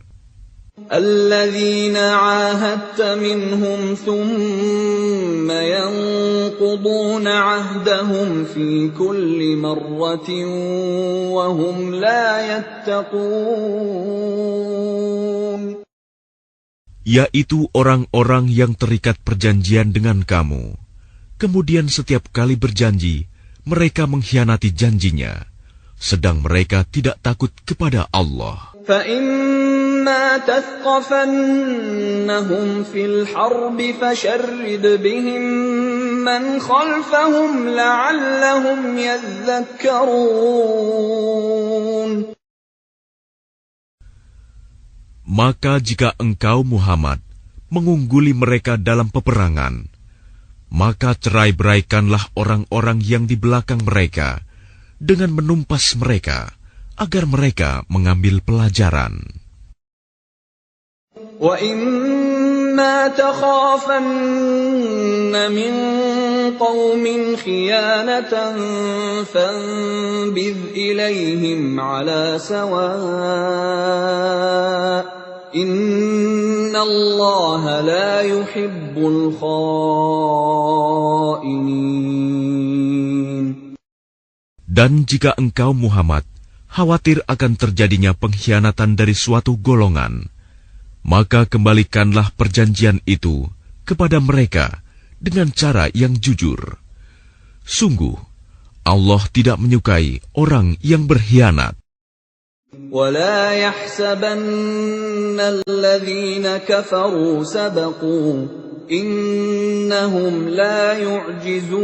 الذين عاهدت منهم ثم ينقضون عهدهم في كل مرة وهم لا يتقون. Yaitu orang-orang yang terikat perjanjian dengan kamu. Kemudian setiap kali berjanji, mereka mengkhianati janjinya, sedang mereka tidak takut kepada Allah. فَإِمَّا تَثْقَفَنَّهُمْ فِي الْحَرْبِ فَشَرِّدْ بِهِمْ مَنْ خَلْفَهُمْ لَعَلَّهُمْ يَذَّكَّرُونَ. Maka jika engkau Muhammad mengungguli mereka dalam peperangan, maka cerai-beraikanlah orang-orang yang di belakang mereka dengan menumpas mereka, agar mereka mengambil pelajaran. وَإِمَّا تَخَافَنَّ مِنْ قَوْمٍ خِيَانَةً فَانبِذْ إِلَيْهِمْ عَلَى سَوَاءٍ إِنَّ اللَّهَ لَا يُحِبُّ الْخَائِنِينَ. Dan jika engkau Muhammad khawatir akan terjadinya pengkhianatan dari suatu golongan, maka kembalikanlah perjanjian itu kepada mereka dengan cara yang jujur. Sungguh, Allah tidak menyukai orang yang berkhianat. وَلَا يَحْسَبَنَّ الَّذِينَ كَفَرُوا سَبَقُوا إِنَّهُمْ لَا يُعْجِزُونَ.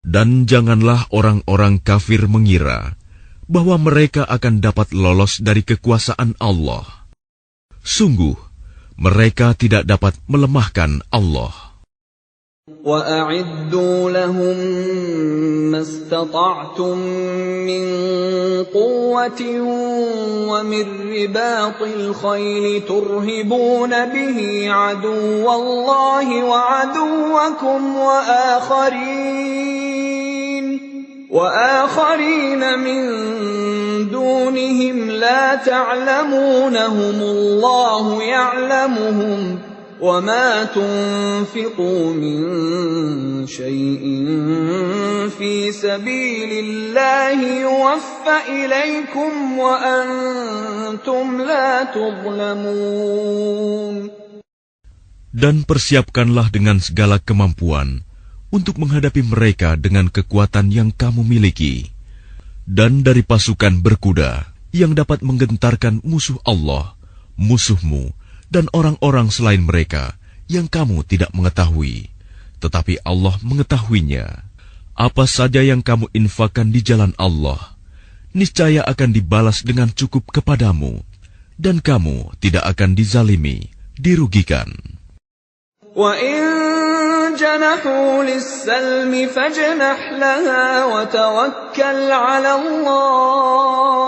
Dan janganlah orang-orang kafir mengira bahwa mereka akan dapat lolos dari kekuasaan Allah. Sungguh, mereka tidak dapat melemahkan Allah. وَأَعِدُّوا لَهُم مَّا اسْتَطَعْتُم مِّن قُوَّةٍ وَمِن رِّبَاطِ الْخَيْلِ تُرْهِبُونَ بِهِ عَدُوَّ اللَّهِ وَعَدُوَّكُمْ وَآخَرِينَ مِن دُونِهِمْ لَا تَعْلَمُونَهُمُ اللَّهُ يَعْلَمُهُمْ وَمَا تُنفِقُوا مِن شَيْءٍ فِي سَبِيلِ اللَّهِ يُوَفَّ إِلَيْكُمْ وَأَنْتُمْ لَا تُظْلَمُونَ. Dan persiapkanlah dengan segala kemampuan untuk menghadapi mereka dengan kekuatan yang kamu miliki, dan dari pasukan berkuda yang dapat menggentarkan musuh Allah, musuhmu, dan orang-orang selain mereka yang kamu tidak mengetahui, tetapi Allah mengetahuinya. Apa saja yang kamu infakkan di jalan Allah, niscaya akan dibalas dengan cukup kepadamu, dan kamu tidak akan dizalimi, dirugikan. وَإِن جَنَحُوا لِلسَّلْمِ فَاجْنَحْ لَهَا وَتَوَكَّلْ عَلَى اللَّهِ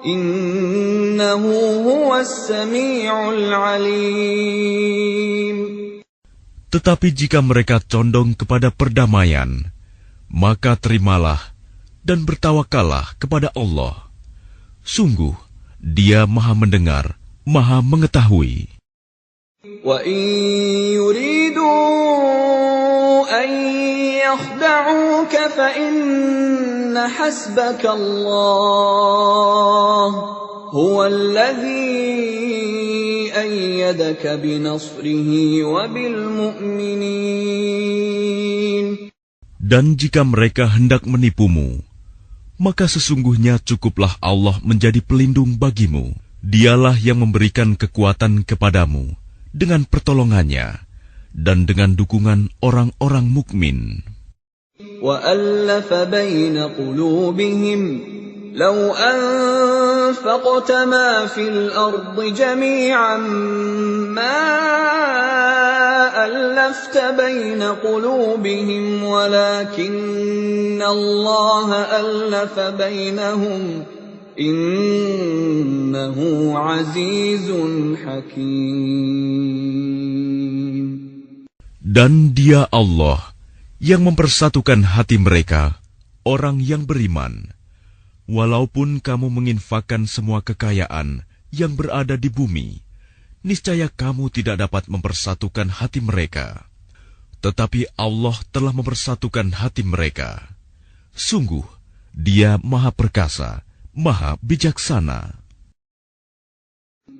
إِنَّهُ هُوَ السَّمِيعُ الْعَلِيمُ. Tetapi jika mereka condong kepada perdamaian, maka terimalah dan bertawakallah kepada Allah. Sungguh, Dia Maha mendengar, Maha Mengetahui. وَإِن يُرِيدُوا أَن يَخْدَعُوكَ فَإِنَّ حَسْبَكَ اللَّهُ هُوَ الَّذِي أَيَّدَكَ بِنَصْرِهِ وَبِالْمُؤْمِنِينَ. Dan jika mereka hendak menipumu, maka sesungguhnya cukuplah Allah menjadi pelindung bagimu. Dialah yang memberikan kekuatan kepadamu dengan pertolongannya dan dengan dukungan orang-orang mukmin. وَأَلَّفَ بَيْنَ قُلُوبِهِمْ لَوْ أَنفَقْتَ مَا فِي الْأَرْضِ جَمِيعًا مَا أَلَّفْتَ بَيْنَ قُلُوبِهِمْ وَلَكِنَّ اللَّهَ أَلَّفَ بَيْنَهُمْ إِنَّهُ عَزِيزٌ حَكِيمٌ. Dan Dia Allah yang mempersatukan hati mereka, orang yang beriman. Walaupun kamu menginfakkan semua kekayaan yang berada di bumi, niscaya kamu tidak dapat mempersatukan hati mereka. Tetapi Allah telah mempersatukan hati mereka. Sungguh, Dia Maha Perkasa, Maha Bijaksana.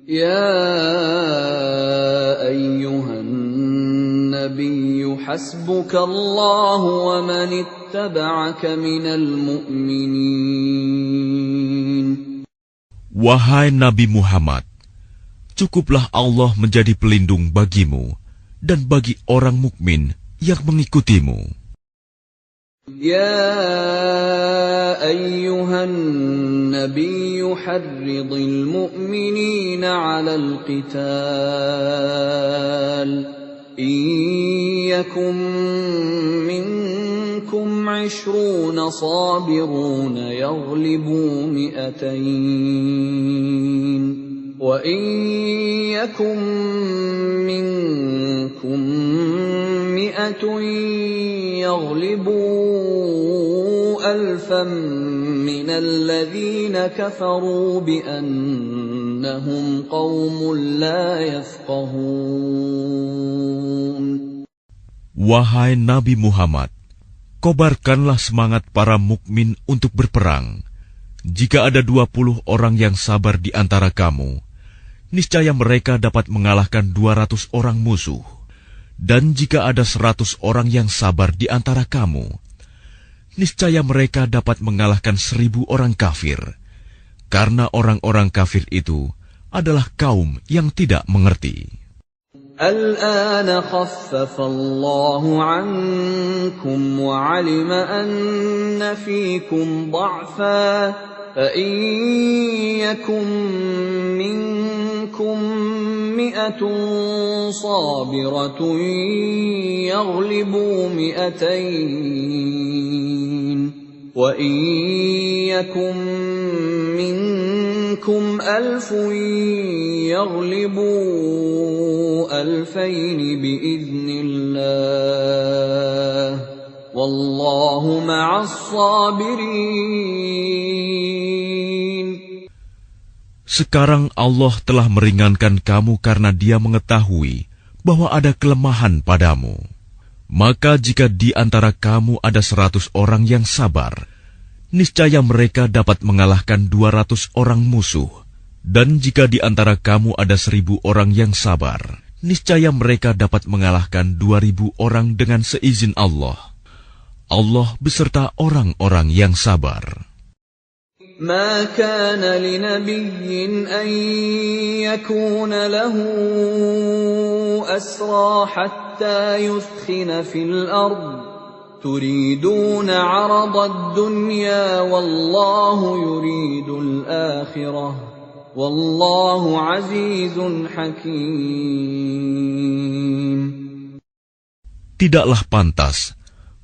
يا أيها النبي حسبك الله ومن اتبعك من المؤمنين. Wahai Nabi Muhammad, cukuplah Allah menjadi pelindung bagimu dan bagi orang mukmin yang mengikutimu. يا أيها النبي حرض المؤمنين على القتال إن يكن منكم 20 صابرون يغلبوا 200 وإن يكن منكم 100 يغلبوا 1,000 من الذين كفروا بأنهم قوم لا يفقهون. Wahai Nabi Muhammad, kobarkanlah semangat para mukmin untuk berperang. Jika ada 20 orang yang sabar di antara kamu, niscaya mereka dapat mengalahkan 200 orang musuh. Dan jika ada 100 orang yang sabar di antara kamu, niscaya mereka dapat mengalahkan 1,000 orang kafir. Karena orang-orang kafir itu adalah kaum yang tidak mengerti. الآن خفف الله عنكم وعلم أن فيكم ضعفا فإن يكن منكم 100 صابرة يغلبوا 200 وإن يكن منكم 1,000 يغلبوا 2,000 بإذن الله والله مع الصابرين. Sekarang Allah telah meringankan kamu karena Dia mengetahui bahwa ada kelemahan padamu. Maka jika di antara kamu ada 100 orang yang sabar, niscaya mereka dapat mengalahkan 200 orang musuh. Dan jika di antara kamu ada 1,000 orang yang sabar, niscaya mereka dapat mengalahkan 2,000 orang dengan seizin Allah. Allah beserta orang-orang yang sabar. ما كان لنبي أن يكون له أسرى حتى يثخن في الأرض تريدون عرض الدنيا والله يريد الآخرة والله عزيز حكيم. Tidaklah pantas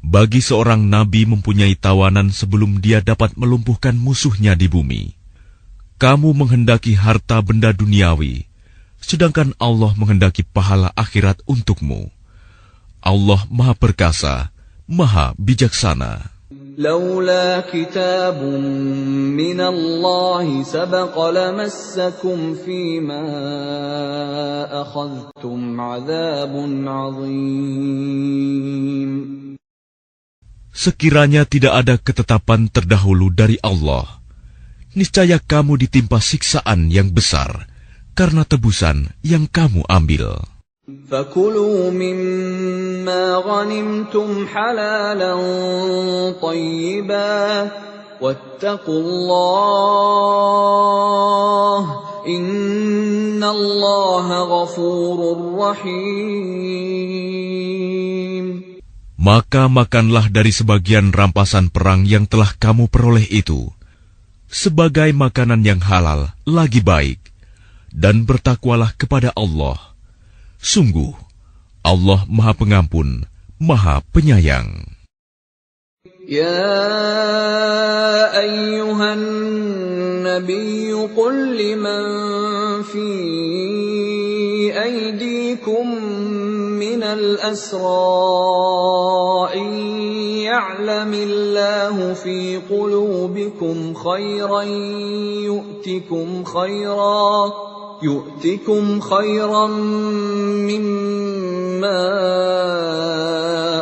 bagi seorang nabi mempunyai tawanan sebelum dia dapat melumpuhkan musuhnya di bumi. Kamu menghendaki harta benda duniawi, sedangkan Allah menghendaki pahala akhirat untukmu. Allah Maha Perkasa, Maha Bijaksana. لولا كتاب من الله سبق لمسكم فيما أخذتم عذاب عظيم. Sekiranya tidak ada ketetapan terdahulu dari Allah, niscaya kamu ditimpa siksaan yang besar karena tebusan yang kamu ambil. فَكُلُوا مِمَّا غَنِمْتُمْ حَلَالًا طَيِّبًا وَاتَّقُوا اللَّهَ إِنَّ اللَّهَ غَفُورٌ رَّحِيمٌ. Maka makanlah dari sebagian rampasan perang yang telah kamu peroleh itu, sebagai makanan yang halal lagi baik, dan bertakwalah kepada Allah. Sungguh, Allah Maha Pengampun, Maha Penyayang. يا أيها النبي قل لمن في أيديكم من الأسرى إن يعلم الله في قلوبكم خيرا يؤتكم خيرا مما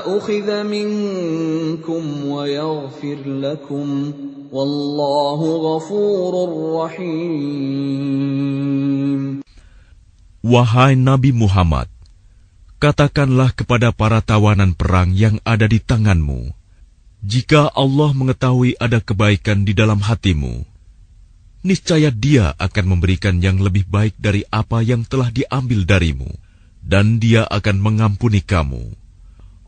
أخذ منكم ويغفر لكم والله غفور رحيم. Wahai Nabi Muhammad, katakanlah kepada para tawanan perang yang ada di tanganmu, jika Allah mengetahui ada kebaikan di dalam hatimu, niscaya Dia akan memberikan yang lebih baik dari apa yang telah diambil darimu, dan Dia akan mengampuni kamu.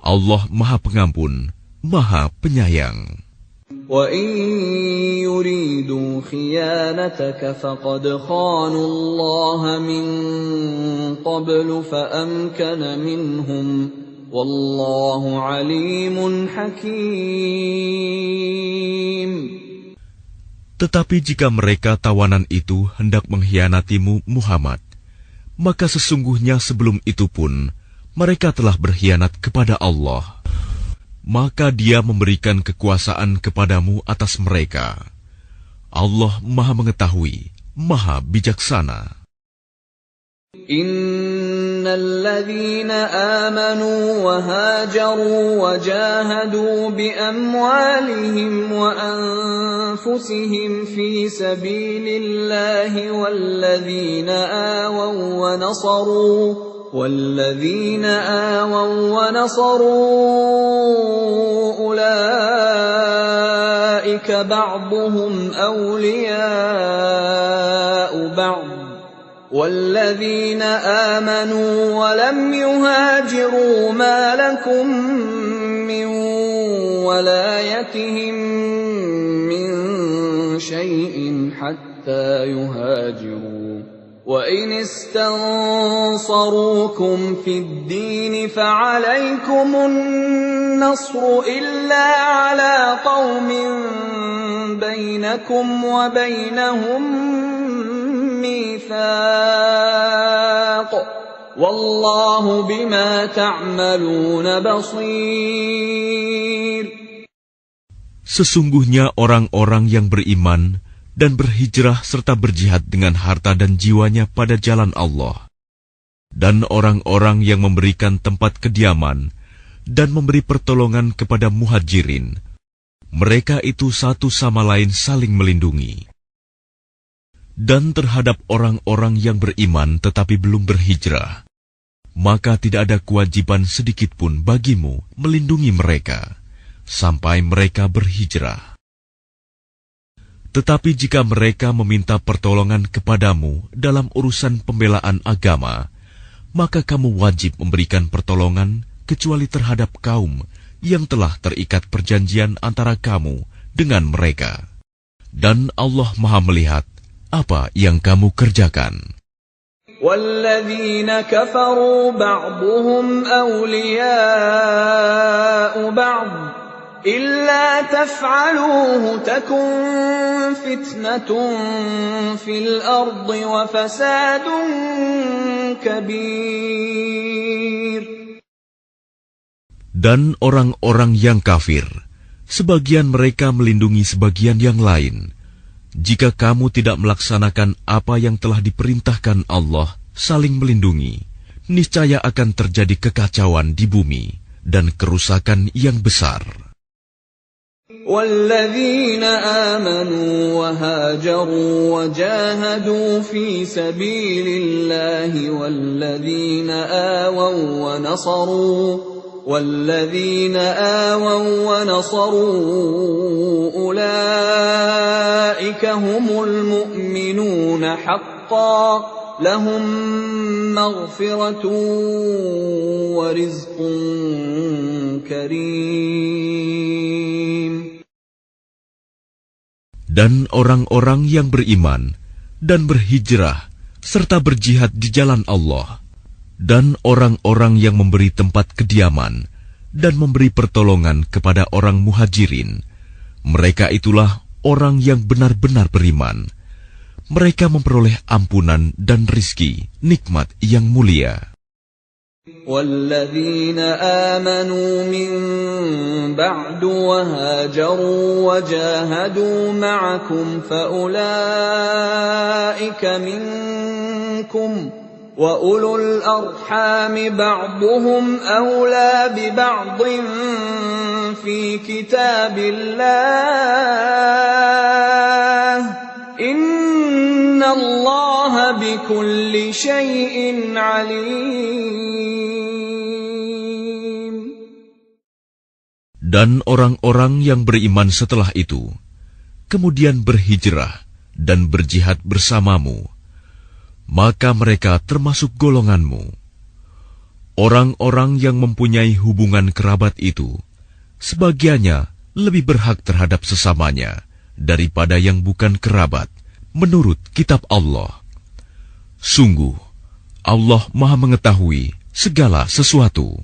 Allah Maha Pengampun, Maha Penyayang. وَإِن يُرِيدُوا خِيَانَتَكَ فَقَدْ خَانُوا اللَّهَ مِن قَبْلُ فَأَمْكَنَ مِنْهُمْ وَاللَّهُ عَلِيمٌ حَكِيمٌ. Tetapi jika mereka tawanan itu hendak mengkhianatimu Muhammad, maka sesungguhnya sebelum itu pun mereka telah berkhianat kepada Allah. Maka Dia memberikan kekuasaan kepadamu atas mereka. Allah Maha Mengetahui, Maha Bijaksana. إِنَّ الَّذِينَ آمَنُوا وَهَاجَرُوا وَجَاهَدُوا بِأَمْوَالِهِمْ وَأَنفُسِهِمْ فِي سَبِيلِ اللَّهِ وَالَّذِينَ آوَوا وَّنَصَرُوا أُولَئِكَ بَعْضُهُمْ أَوْلِيَاءُ بَعْضٍ وَالَّذِينَ آمَنُوا وَلَمْ يُهَاجِرُوا مَا لَكُمْ مِنْ وَلَايَتِهِمْ مِنْ شَيْءٍ حَتَّى يُهَاجِرُوا وَإِنِ اسْتَنصَرُوكُمْ فِي الدِّينِ فَعَلَيْكُمُ النَّصْرُ إِلَّا عَلَى قَوْمٍ بَيْنَكُمْ وَبَيْنَهُم مِّيثَاقٌ وَاللَّهُ بِمَا تَعْمَلُونَ بَصِيرٌ. Sesungguhnya orang-orang yang beriman dan berhijrah serta berjihad dengan harta dan jiwanya pada jalan Allah, dan orang-orang yang memberikan tempat kediaman dan memberi pertolongan kepada muhajirin, mereka itu satu sama lain saling melindungi. Dan terhadap orang-orang yang beriman tetapi belum berhijrah, maka tidak ada kewajiban sedikitpun bagimu melindungi mereka sampai mereka berhijrah. Tetapi jika mereka meminta pertolongan kepadamu dalam urusan pembelaan agama, maka kamu wajib memberikan pertolongan kecuali terhadap kaum yang telah terikat perjanjian antara kamu dengan mereka. Dan Allah Maha melihat apa yang kamu kerjakan. وَالَّذِينَ كَفَرُوا بَعْضُهُمْ أَوْلِيَاءُ بَعْضٍ إِلَّا تَفْعَلُوهُ تَكُنْ فِتْنَةٌ فِي الْأَرْضِ وَفَسَادٌ كَبِيرٌ. Dan orang-orang yang kafir sebagian mereka melindungi sebagian yang lain. Jika kamu tidak melaksanakan apa yang telah diperintahkan Allah, saling melindungi, niscaya akan terjadi kekacauan di bumi dan kerusakan yang besar. وَالَّذِينَ آمَنُوا وَهَاجَرُوا وَجَاهَدُوا فِي سَبِيلِ اللَّهِ وَالَّذِينَ آوَوا وَّنَصَرُوا أُولَئِكَ هُمُ الْمُؤْمِنُونَ حَقًّا لَهُم مَّغْفِرَةٌ وَرِزْقٌ كَرِيمٌ. Dan orang-orang yang beriman dan berhijrah serta berjihad di jalan Allah, dan orang-orang yang memberi tempat kediaman dan memberi pertolongan kepada orang muhajirin, mereka itulah orang yang benar-benar beriman. Mereka memperoleh ampunan dan rizki, nikmat yang mulia. وَالَّذِينَ آمَنُوا مِن بَعْدُ وَهَاجَرُوا وَجَاهَدُوا مَعَكُمْ فَأُولَئِكَ مِنكُمْ وَأُولُو الْأَرْحَامِ بَعْضُهُمْ أَوْلَى بِبَعْضٍ فِي كِتَابِ اللَّهِ إِنَّ اللَّهَ بِكُلِّ شَيْءٍ عَلِيمٌ. Dan orang-orang yang beriman setelah itu, kemudian berhijrah dan berjihad bersamamu, maka mereka termasuk golonganmu. Orang-orang yang mempunyai hubungan kerabat itu, sebagiannya lebih berhak terhadap sesamanya daripada yang bukan kerabat, menurut kitab Allah. Sungguh, Allah Maha Mengetahui segala sesuatu.